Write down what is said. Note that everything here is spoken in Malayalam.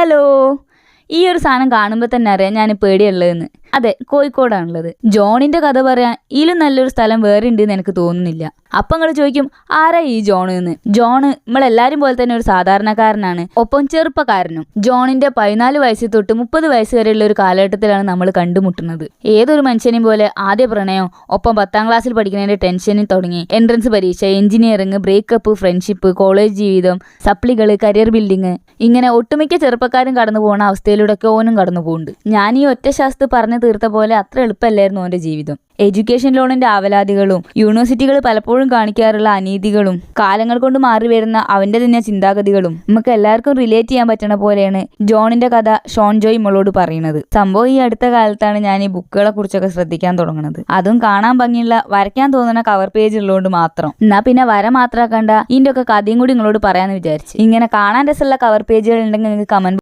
ഹലോ. ഈ ഒരു സാധനം കാണുമ്പോൾ തന്നെ അറിയാം ഞാൻ പേടിയുള്ളതെന്ന്. അതെ, കോഴിക്കോടാണുള്ളത്. ജോണിന്റെ കഥ പറയാൻ ഇതിലും നല്ലൊരു സ്ഥലം വേറെ ഉണ്ടെന്ന് എനിക്ക് തോന്നുന്നില്ല. അപ്പം നിങ്ങൾ ചോദിക്കും, ആരാ ഈ ജോണ് എന്ന്? ജോണ് നമ്മളെല്ലാരും പോലെ തന്നെ ഒരു സാധാരണക്കാരനാണ്, ഒപ്പം ചെറുപ്പക്കാരനും. ജോണിന്റെ 14 വയസ്സ് തൊട്ട് 30 വയസ്സ് വരെയുള്ള ഒരു കാലഘട്ടത്തിലാണ് നമ്മൾ കണ്ടുമുട്ടുന്നത്. ഏതൊരു മനുഷ്യനെയും പോലെ ആദ്യ പ്രണയം, ഒപ്പം 10ാം ക്ലാസ്സിൽ പഠിക്കുന്നതിന്റെ ടെൻഷനിൽ തുടങ്ങി എൻട്രൻസ് പരീക്ഷ, എഞ്ചിനീയറിംഗ്, ബ്രേക്കപ്പ്, ഫ്രണ്ട്ഷിപ്പ്, കോളേജ് ജീവിതം, സപ്ലികള്, കരിയർ ബിൽഡിങ്, ഇങ്ങനെ ഒട്ടുമിക്ക ചെറുപ്പക്കാരും കടന്നു പോകുന്ന അവസ്ഥയിലൂടെയൊക്കെ ഓനും കടന്നു പോകുന്നുണ്ട്. ഞാൻ ഈ ഒറ്റ ശാസ്ത്ര പറഞ്ഞു തീർത്ത പോലെ അത്ര എളുപ്പമല്ലായിരുന്നു ഓന്റെ ജീവിതം. എഡ്യൂക്കേഷൻ ലോണിന്റെ ആവലാതികളും യൂണിവേഴ്സിറ്റികൾ പലപ്പോഴും കാണിക്കാറുള്ള അനീതികളും കാലങ്ങൾ കൊണ്ട് മാറി വരുന്ന അവന്റെ തന്നെ ചിന്താഗതികളും നമുക്ക് എല്ലാവർക്കും റിലേറ്റ് ചെയ്യാൻ പറ്റണ പോലെയാണ് ജോണിന്റെ കഥ ഷോൺ ജോയ് നമ്മളോട് പറയുന്നത്. സംഭവം ഈ അടുത്ത കാലത്താണ് ഞാൻ ഈ ബുക്കുകളെ കുറിച്ചൊക്കെ ശ്രദ്ധിക്കാൻ തുടങ്ങുന്നത്. അതും കാണാൻ ഭംഗിയുള്ള, വരയ്ക്കാൻ തോന്നുന്ന കവർ പേജ് ഉള്ളതുകൊണ്ട് മാത്രം. എന്നാ പിന്നെ വര മാത്രമാക്കണ്ട, ഇതിന്റെ ഒക്കെ കഥയും കൂടി നിങ്ങളോട് പറയാന്ന് വിചാരിച്ചു. ഇങ്ങനെ കാണാൻ രസമുള്ള കവർ പേജുകൾ ഉണ്ടെങ്കിൽ നിങ്ങൾക്ക് കമന്റ്